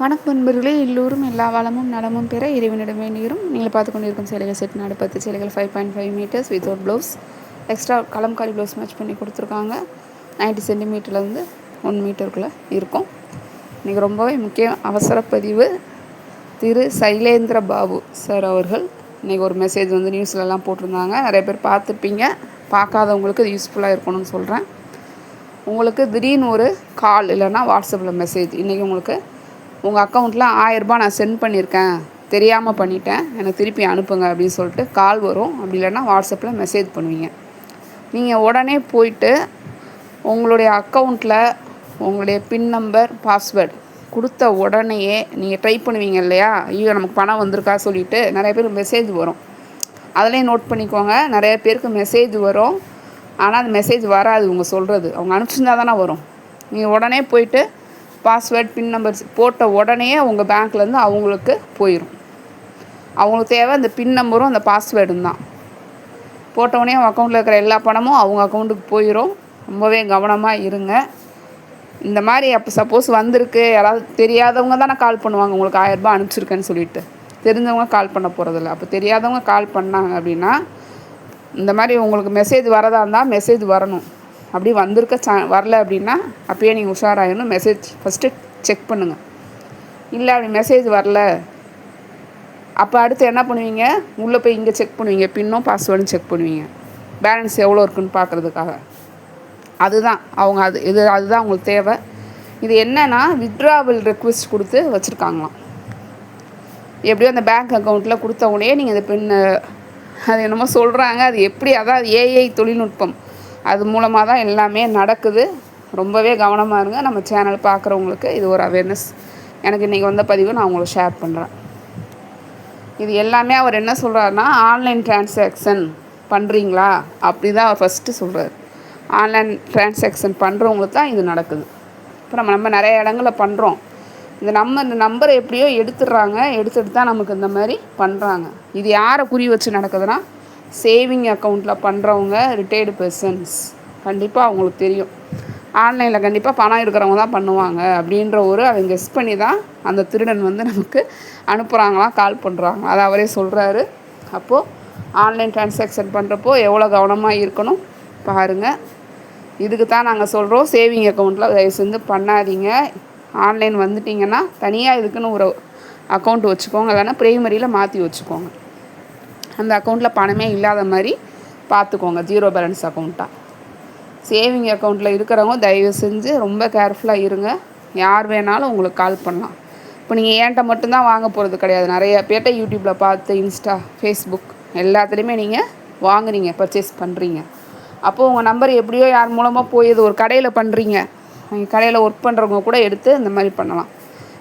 வணக்கம் நண்பர்களே, எல்லோரும் எல்லா வளமும் நலமும் பெற இறைவனிடம் வேண்டுகிறோம். நீங்கள் பார்த்து கொண்டிருக்கும் சேலைகள் செட் நாடு 10 சேலைகள் 5.5 metres without blouse. Extra Kalamkari blouse match பண்ணி கொடுத்துருக்காங்க. 90 சென்டிமீட்டர்லேருந்து 1 மீட்டருக்குள்ளே இருக்கும். இன்றைக்கி ரொம்பவே முக்கிய அவசர பதிவு. திரு சைலேந்திர பாபு சார் அவர்கள் இன்றைக்கி ஒரு மெசேஜ் வந்து நியூஸ்லலாம் போட்டிருந்தாங்க. நிறைய பேர் பார்த்துருப்பீங்க. பார்க்காதவங்களுக்கு அது யூஸ்ஃபுல்லாக இருக்கணும்னு சொல்கிறேன். உங்களுக்கு திடீர்னு ஒரு கால் இல்லைன்னா வாட்ஸ்அப்பில் மெசேஜ், இன்றைக்கி உங்களுக்கு உங்கள் அக்கௌண்ட்டில் 1000 ரூபாய் நான் சென்ட் பண்ணியிருக்கேன், தெரியாமல் பண்ணிட்டேன், எனக்கு திருப்பி அனுப்புங்க அப்படின்னு சொல்லிட்டு கால் வரும். அப்படி இல்லைன்னா வாட்ஸ்அப்பில் மெசேஜ் பண்ணுவீங்க. நீங்கள் உடனே போயிட்டு உங்களுடைய அக்கௌண்ட்டில் உங்களுடைய பின் நம்பர் பாஸ்வேர்டு கொடுத்த உடனேயே நீங்கள் ட்ரை பண்ணுவீங்க இல்லையா, ஐயோ நமக்கு பணம் வந்திருக்கா சொல்லிவிட்டு நிறைய பேர் மெசேஜ் வரும். அதிலையும் நோட் பண்ணிக்கோங்க. நிறைய பேருக்கு மெசேஜ் வரும், ஆனால் அந்த மெசேஜ் வராது. இவங்க சொல்கிறது அவங்க அனுப்பிச்சிருந்தா தானே வரும். நீங்கள் உடனே போயிட்டு பாஸ்வேர்ட் பின் நம்பர்ஸ் போட்ட உடனே உங்கள் பேங்க்லேருந்து அவங்களுக்கு போயிடும். அவங்களுக்கு தேவை அந்த பின் நம்பரும் அந்த பாஸ்வேர்டும் தான். போட்டவுடனே அவங்க அக்கௌண்ட்டில் இருக்கிற எல்லா பணமும் அவங்க அக்கௌண்ட்டுக்கு போயிடும். ரொம்பவே கவனமாக இருங்க. இந்த மாதிரி அப்போ சப்போஸ் வந்திருக்கு, யாராவது தெரியாதவங்க தானே கால் பண்ணுவாங்க, உங்களுக்கு 1000 ரூபாய் அனுப்பிச்சிருக்கேன்னு சொல்லிட்டு. தெரிஞ்சவங்க கால் பண்ண போகிறதில்ல. அப்போ தெரியாதவங்க கால் பண்ணாங்க அப்படின்னா, இந்த மாதிரி உங்களுக்கு மெசேஜ் வரதா இருந்தால் மெசேஜ் வரணும். அப்படி வந்திருக்க வரல அப்படின்னா அப்பயே நீங்கள் உஷாராகணும். மெசேஜ் ஃபஸ்ட்டு செக் பண்ணுங்கள். இல்லை அப்படி மெசேஜ் வரல, அப்போ அடுத்து என்ன பண்ணுவீங்க, உள்ளே போய் இங்கே செக் பண்ணுவீங்க, பின்னும் பாஸ்வேர்டும் செக் பண்ணுவீங்க, பேலன்ஸ் எவ்வளோ இருக்குன்னு பார்க்குறதுக்காக. அதுதான் அவங்க அதுதான் உங்களுக்கு தேவை. இது என்னென்னா வித்ட்ராவல் ரெக்வெஸ்ட் கொடுத்து வச்சுருக்காங்களாம். எப்படியோ அந்த பேங்க் அக்கௌண்ட்டில் கொடுத்த உடனே நீங்கள் அந்த பின் அது என்னமோ சொல்கிறாங்க, அது எப்படி, அதான் ஏஐ தொழில்நுட்பம், அது மூலமாக தான் எல்லாமே நடக்குது. ரொம்பவே கவனமாக இருங்க. நம்ம சேனல் பார்க்குறவங்களுக்கு இது ஒரு அவேர்னஸ். எனக்கு இன்றைக்கி வந்த பதிவு நான் உங்களுக்கு ஷேர் பண்ணுறேன். இது எல்லாமே அவர் என்ன சொல்கிறாருன்னா, ஆன்லைன் டிரான்சாக்ஷன் பண்ணுறீங்களா அப்படி தான் அவர் ஃபஸ்ட்டு சொல்கிறார். ஆன்லைன் டிரான்சாக்ஷன் பண்ணுறவங்களுக்கு தான் இது நடக்குது. அப்புறம் நம்ம நிறைய இடங்களில் பண்ணுறோம். இந்த நம்பரை எப்படியோ எடுத்துகிட்டு தான் நமக்கு இந்த மாதிரி பண்ணுறாங்க. இது யாரை குறி வச்சு நடக்குதுன்னா, சேவிங் அக்கௌண்ட்டில் பண்ணுறவங்க, ரிட்டையர்டு பர்சன்ஸ். கண்டிப்பாக அவங்களுக்கு தெரியும், ஆன்லைனில் கண்டிப்பாக பணம் இருக்கிறவங்க தான் பண்ணுவாங்க அப்படின்ற அவங்க கெஸ் பண்ணி தான் அந்த திருடன் வந்து நமக்கு அனுப்புகிறாங்களாம், கால் பண்ணுறாங்க. அதை அவரே சொல்கிறாரு. அப்போது ஆன்லைன் டிரான்சாக்ஷன் பண்ணுறப்போ எவ்வளோ கவனமாக இருக்கணும் பாருங்கள். இதுக்கு தான் நாங்கள் சொல்கிறோம், சேவிங் அக்கௌண்ட்டில் தயவு செஞ்சு பண்ணாதீங்க. ஆன்லைன் வந்துட்டிங்கன்னா தனியாக இதுக்குன்னு ஒரு அக்கௌண்ட் வச்சுக்கோங்க, இல்லைன்னா ப்ரைமரியில் மாற்றி வச்சுக்கோங்க. அந்த அக்கௌண்ட்டில் பணமே இல்லாத மாதிரி பார்த்துக்கோங்க, ஜீரோ பேலன்ஸ் அக்கௌண்ட்டாக. சேவிங் அக்கௌண்ட்டில் இருக்கிறவங்க தயவு செஞ்சு ரொம்ப கேர்ஃபுல்லாக இருங்க. யார் வேணாலும் உங்களுக்கு கால் பண்ணலாம். இப்போ நீங்கள் ஏன்ட்ட மட்டும்தான் வாங்க போகிறது கிடையாது. நிறைய பேர்ட்ட யூடியூப்பில் பார்த்து, இன்ஸ்டா, ஃபேஸ்புக் எல்லாத்துலேயுமே நீங்கள் வாங்குறீங்க, பர்ச்சேஸ் பண்ணுறீங்க. அப்போது உங்கள் நம்பர் எப்படியோ யார் மூலமாக போயிது. ஒரு கடையில் பண்ணுறீங்க, நீங்கள் கடையில் ஒர்க் பண்ணுறவங்க கூட எடுத்து இந்த மாதிரி பண்ணலாம்.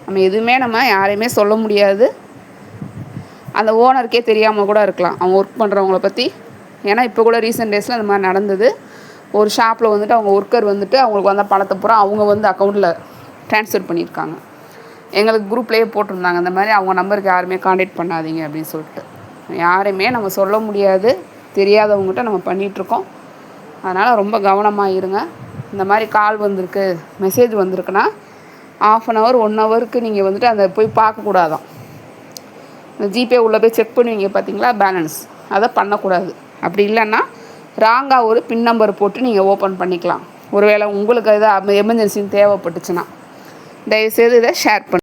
நம்ம எதுவுமே யாரையுமே சொல்ல முடியாது. அந்த ஓனருக்கே தெரியாமல் கூட இருக்கலாம் அவங்க ஒர்க் பண்ணுறவங்கள பற்றி. ஏன்னா இப்போ கூட ரீசெண்ட் டேஸில் அந்த மாதிரி நடந்தது. ஒரு ஷாப்பில் வந்துட்டு அவங்க ஒர்க்கர் வந்துட்டு அவங்களுக்கு வந்த பணத்தை பூரா அவங்க வந்து அக்கௌண்ட்டில் ட்ரான்ஸ்ஃபர் பண்ணியிருக்காங்க. எங்களுக்கு குரூப்லேயே போட்டிருந்தாங்க, இந்த மாதிரி அவங்க நம்பருக்கு யாருமே காண்டாக்ட் பண்ணாதீங்க அப்படின்னு சொல்லிட்டு. யாரையுமே நம்ம சொல்ல முடியாது, தெரியாதவங்ககிட்ட நம்ம பண்ணிகிட்ருக்கோம். அதனால் ரொம்ப கவனமாக இருங்க. இந்த மாதிரி கால் வந்திருக்கு, மெசேஜ் வந்திருக்குன்னா 1/2 hour 1 hourக்கு நீங்கள் வந்துட்டு அதை போய் பார்க்கக்கூடாதான். இந்த ஜிபே உள்ளே போய் செக் பண்ணுவீங்க பார்த்தீங்களா, பேலன்ஸ், அதை பண்ணக்கூடாது. அப்படி இல்லைன்னா ராங்காக ஒரு பின் நம்பர் போட்டு நீங்கள் ஓப்பன் பண்ணிக்கலாம். ஒருவேளை உங்களுக்கு எதாவது எமர்ஜென்சின்னு தேவைப்பட்டுச்சுன்னா. தயவுசெய்து இதை ஷேர் பண்ணு.